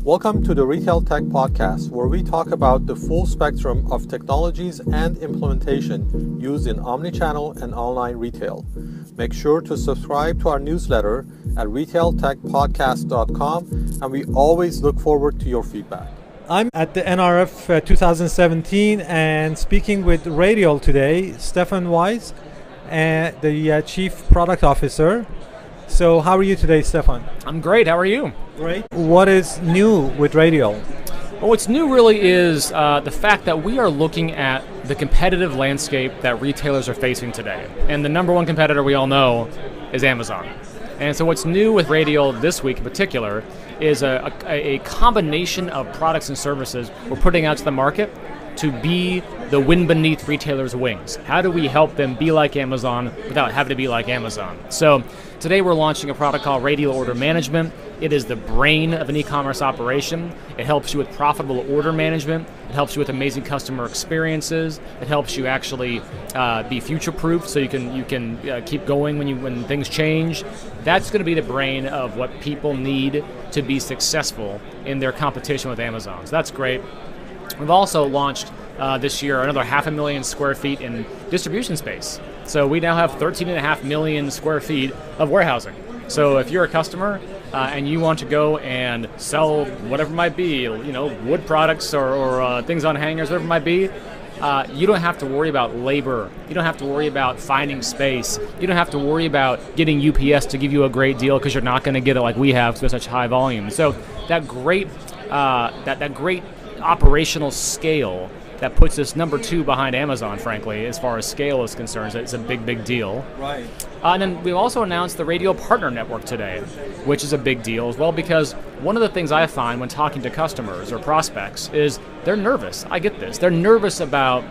Welcome to the Retail Tech Podcast, where we talk about the full spectrum of technologies and implementation used in omnichannel and online retail. Make sure to subscribe to our newsletter at retailtechpodcast.com, and we always look forward to your feedback. I'm at the NRF 2017 and speaking with Radial today, Stefan Weitz, the Chief Product Officer. So how are you today, Stefan? I'm great. How are you? Great. What is new with Radial? Well, what's new really is the fact that we are looking at the competitive landscape that retailers are facing today. And the number one competitor we all know is Amazon. And so what's new with Radial this week in particular is a combination of products and services we're putting out to the market to be the wind beneath retailers' wings. How do we help them be like Amazon without having to be like Amazon? So today we're launching a product called Radial Order Management. It is the brain of an e-commerce operation. It helps you with profitable order management. It helps you with amazing customer experiences. It helps you actually be future-proof so you can keep going when things change. That's going to be the brain of what people need to be successful in their competition with Amazon. So that's great. We've also launched this year another 500,000 square feet in distribution space. So we now have 13.5 million square feet of warehousing. So if you're a customer and you want to go and sell whatever it might be, wood products or things on hangers, whatever it might be, you don't have to worry about labor. You don't have to worry about finding space. You don't have to worry about getting UPS to give you a great deal because you're not going to get it like we have because we have such high volume. So that great operational scale that puts us number 2 behind Amazon, frankly, as far as scale is concerned. It's a big deal. Right. And then we've also announced the Radial Partner Network today, which is a big deal as well, because one of the things I find when talking to customers or prospects is they're nervous. I get this. They're nervous about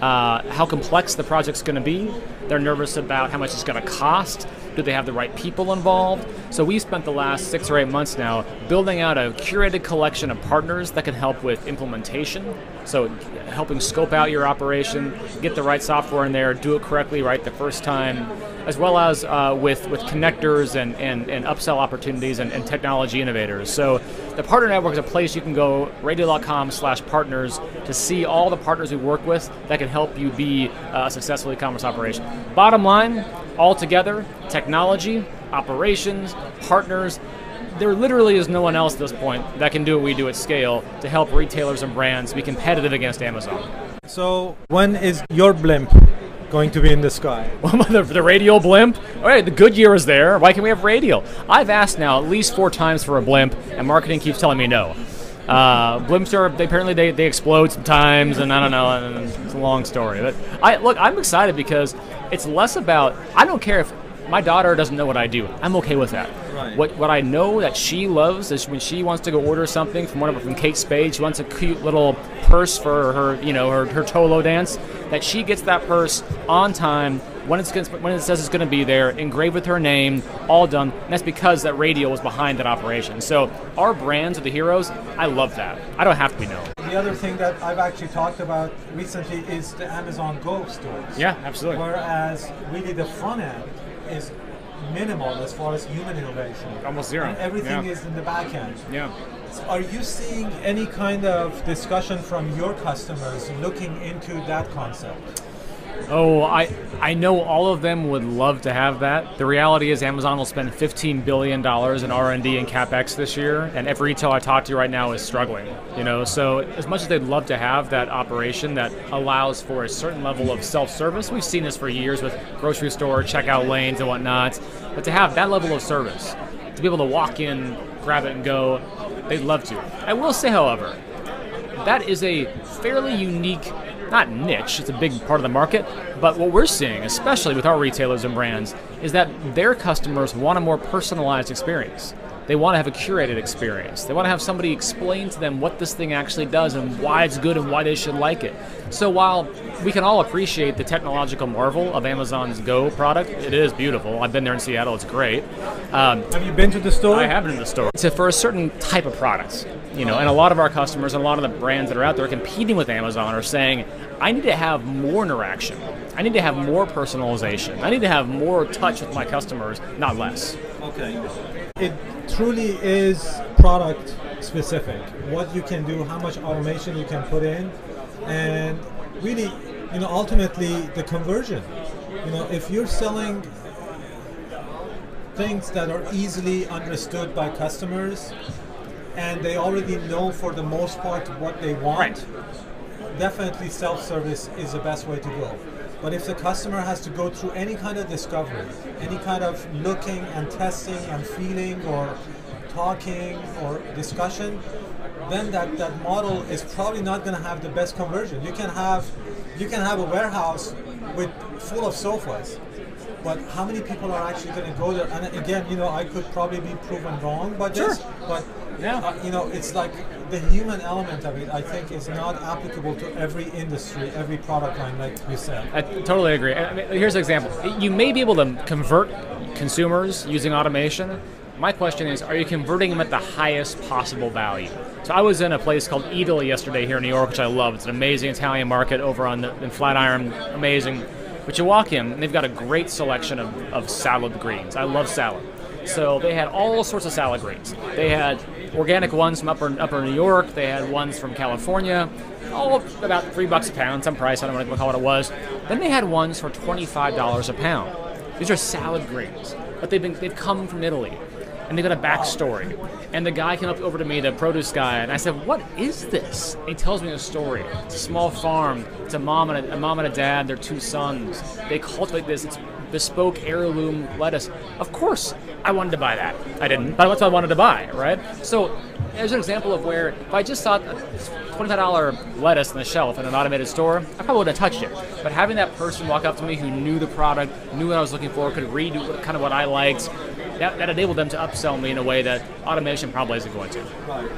how complex the project's going to be. They're nervous about how much it's going to cost. Do they have the right people involved? So we spent the last 6 or 8 months now building out a curated collection of partners that can help with implementation. So helping scope out your operation, get the right software in there, do it correctly right the first time, as well as with connectors and upsell opportunities and technology innovators. So the Partner Network is a place you can go, radial.com/partners, to see all the partners we work with that can help you be a successful e-commerce operation. Bottom line, all together, technology, operations, partners, there literally is no one else at this point that can do what we do at scale to help retailers and brands be competitive against Amazon. So when is your blimp going to be in the sky? Well, the Radial blimp? All right, the Goodyear is there. Why can't we have Radial? I've asked now at least 4 times for a blimp, and marketing keeps telling me no. Blimps apparently they explode sometimes, and I don't know, and it's a long story. But I'm excited because it's less about, I don't care if my daughter doesn't know what I do. I'm okay with that. Right. What I know that she loves is when she wants to go order something from Kate Spade, she wants a cute little purse for her, her Tolo dance, that she gets that purse on time when it says it's going to be there, engraved with her name, all done. And that's because that Radial was behind that operation. So our brands are the heroes. I love that. I don't have to be known. The other thing that I've actually talked about recently is the Amazon Go stores. Yeah, absolutely. Whereas really the front end is minimal as far as human innovation. Almost zero. And everything is in the back end. Yeah. So are you seeing any kind of discussion from your customers looking into that concept? Oh, I know all of them would love to have that. The reality is Amazon will spend $15 billion in R&D and CapEx this year, and every retailer I talk to right now is struggling. So as much as they'd love to have that operation that allows for a certain level of self-service, we've seen this for years with grocery store checkout lanes and whatnot, but to have that level of service, to be able to walk in, grab it and go, they'd love to. I will say, however, that is a fairly unique, not niche, it's a big part of the market, but what we're seeing, especially with our retailers and brands, is that their customers want a more personalized experience. They want to have a curated experience. They want to have somebody explain to them what this thing actually does and why it's good and why they should like it. So while we can all appreciate the technological marvel of Amazon's Go product, it is beautiful. I've been there in Seattle, it's great. Have you been to the store? I have been to the store. It's for a certain type of product, and a lot of our customers and a lot of the brands that are out there competing with Amazon are saying, I need to have more interaction. I need to have more personalization. I need to have more touch with my customers, not less. Okay. It truly is product specific. What you can do, how much automation you can put in, and really, ultimately the conversion. If you're selling things that are easily understood by customers and they already know for the most part what they want, definitely self-service is the best way to go. But if the customer has to go through any kind of discovery, any kind of looking and testing and feeling or talking or discussion, then that model is probably not going to have the best conversion. You can have a warehouse with full of sofas, but how many people are actually going to go there? And again, I could probably be proven wrong by this, but it's like the human element of it, I think, is not applicable to every industry, every product line, like you said. I totally agree. I mean, here's an example. You may be able to convert consumers using automation. My question is, are you converting them at the highest possible value? So I was in a place called Italy yesterday here in New York, which I love. It's an amazing Italian market over in Flatiron, amazing. But you walk in, and they've got a great selection of salad greens. I love salad. So they had all sorts of salad greens. They had organic ones from upper New York. They had ones from California, all about $3 a pound, some price, I don't know what it was. Then they had ones for $25 a pound. These are salad greens, but they've come from Italy, and they've got a backstory. And the guy came over to me, the produce guy, and I said, "What is this?" And he tells me a story. It's a small farm. It's a mom and a dad, their 2 sons. They cultivate this. It's bespoke heirloom lettuce. Of course, I wanted to buy that. I didn't, but that's what I wanted to buy, right? So there's an example of where if I just saw a $25 lettuce on the shelf in an automated store, I probably wouldn't have touched it. But having that person walk up to me who knew the product, knew what I was looking for, could read kind of what I liked, that enabled them to upsell me in a way that automation probably isn't going to. Right.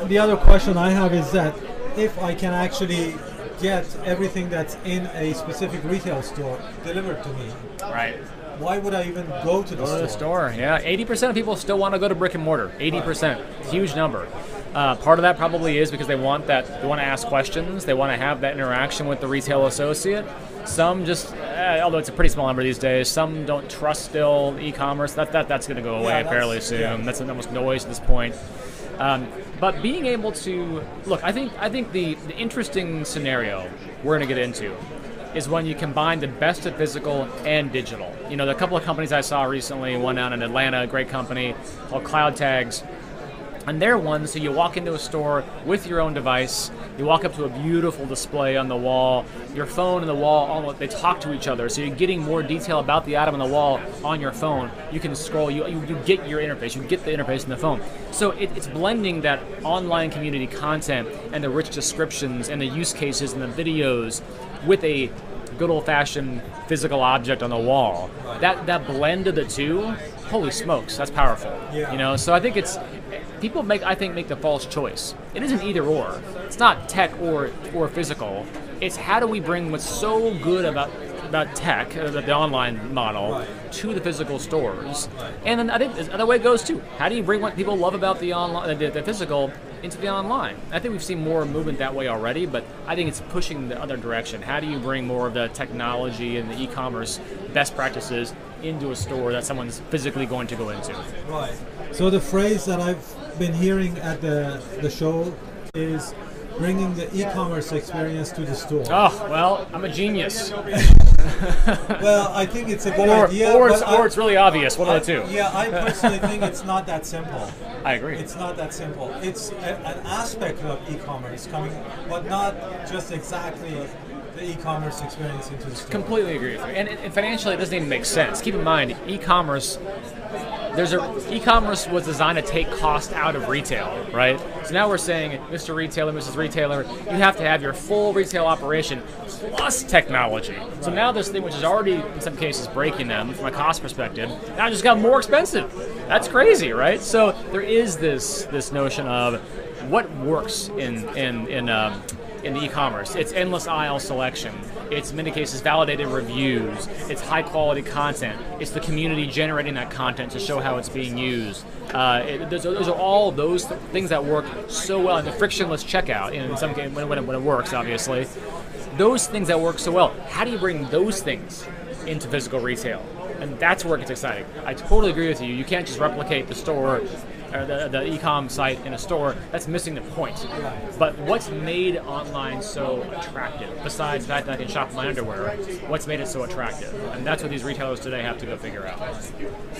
The other question I have is that if I can actually get everything that's in a specific retail store delivered to me, right? Why would I even go to the store? Yeah, 80% of people still want to go to brick and mortar. 80%, huge number. Part of that probably is because they want to ask questions. They want to have that interaction with the retail associate. Some just, although it's a pretty small number these days, some don't trust still e-commerce. That's going to go away fairly soon. Yeah. That's almost noise at this point. But being able to look, I think the interesting scenario we're going to get into is when you combine the best of physical and digital. There are a couple of companies I saw recently, one down in Atlanta, a great company called Cloud Tags. And they're ones, so you walk into a store with your own device, you walk up to a beautiful display on the wall, your phone and the wall, they talk to each other, so you're getting more detail about the item on the wall on your phone. You can scroll, you get your interface, you get the interface in the phone. So it's blending that online community content and the rich descriptions and the use cases and the videos with a good old-fashioned physical object on the wall. That blend of the two, holy smokes, that's powerful. Yeah. So I think people make the false choice. It isn't either or. It's not tech or physical. It's how do we bring what's so good about tech, the online model, to the physical stores. And then I think the other way it goes too. How do you bring what people love about the online, the physical, into the online? I think we've seen more movement that way already, but I think it's pushing the other direction. How do you bring more of the technology and the e-commerce best practices into a store that someone's physically going to go into? Right. So the phrase that I've been hearing at the show is bringing the e-commerce experience to the store. Oh, well, I'm a genius. Well, I think it's a good idea. Or it's really obvious, one of the two. Yeah, I personally think it's not that simple. I agree. It's not that simple. It's an aspect of e-commerce coming, but not just exactly the e-commerce experience into the store. Completely agree with you. And financially, it doesn't even make sense. Keep in mind, e-commerce was designed to take cost out of retail, right? So now we're saying, Mr. Retailer, Mrs. Retailer, you have to have your full retail operation plus technology. So now this thing, which is already in some cases breaking them from a cost perspective, now just got more expensive. That's crazy, right? So there is this notion of what works in the e-commerce. It's endless aisle selection. It's in many cases validated reviews. It's high quality content. It's the community generating that content to show how it's being used. Those are all those things that work so well. And the frictionless checkout, in some cases, when it works, obviously. Those things that work so well. How do you bring those things into physical retail? And that's where it gets exciting. I totally agree with you. You can't just replicate the store or the e-com site in a store. That's missing the point. But what's made online so attractive, besides the fact that I can shop my underwear, what's made it so attractive? And that's what these retailers today have to go figure out.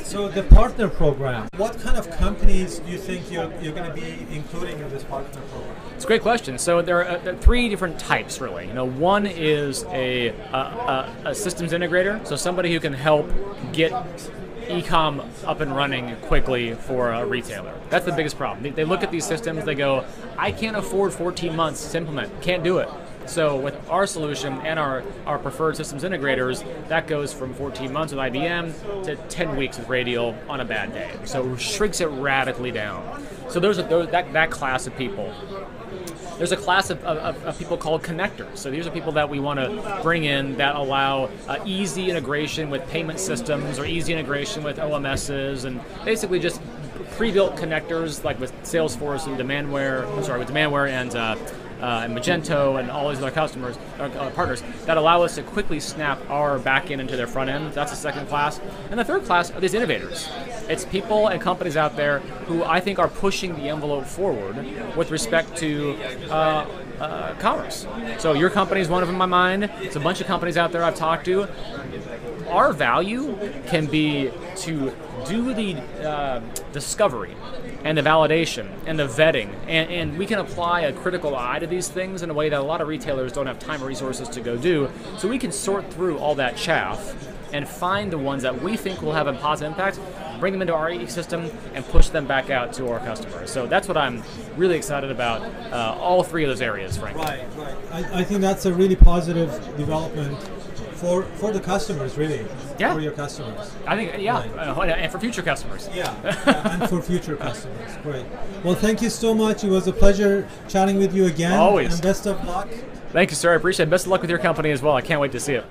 So the partner program, what kind of companies do you think you're going to be including in this partner program? It's a great question. So there are three different types, really. One is a systems integrator, so somebody who can help get e-com up and running quickly for a retailer. That's the biggest problem. They look at these systems, they go, I can't afford 14 months to implement, can't do it. So with our solution and our preferred systems integrators, that goes from 14 months with IBM to 10 weeks with Radial on a bad day. So it shrinks it radically down. So there's that class of people. There's a class of people called connectors. So these are people that we want to bring in that allow easy integration with payment systems or easy integration with OMSs, and basically just pre-built connectors like with Salesforce and with Demandware and Magento and all these other customers, partners that allow us to quickly snap our back end into their front end. That's the second class. And the third class are these innovators. It's people and companies out there who I think are pushing the envelope forward with respect to commerce. So your company is one of them in my mind. It's a bunch of companies out there I've talked to. Our value can be to do the discovery and the validation and the vetting, and we can apply a critical eye to these things in a way that a lot of retailers don't have time or resources to go do. So we can sort through all that chaff and find the ones that we think will have a positive impact, bring them into our ecosystem, and push them back out to our customers. So that's what I'm really excited about, all three of those areas, frankly. Right. I think that's a really positive development for the customers, really. Yeah. For your customers. I think, yeah, Right. And for future customers. Yeah, and for future customers. Great. Well, thank you so much. It was a pleasure chatting with you again. Always. And best of luck. Thank you, sir. I appreciate it. Best of luck with your company as well. I can't wait to see it.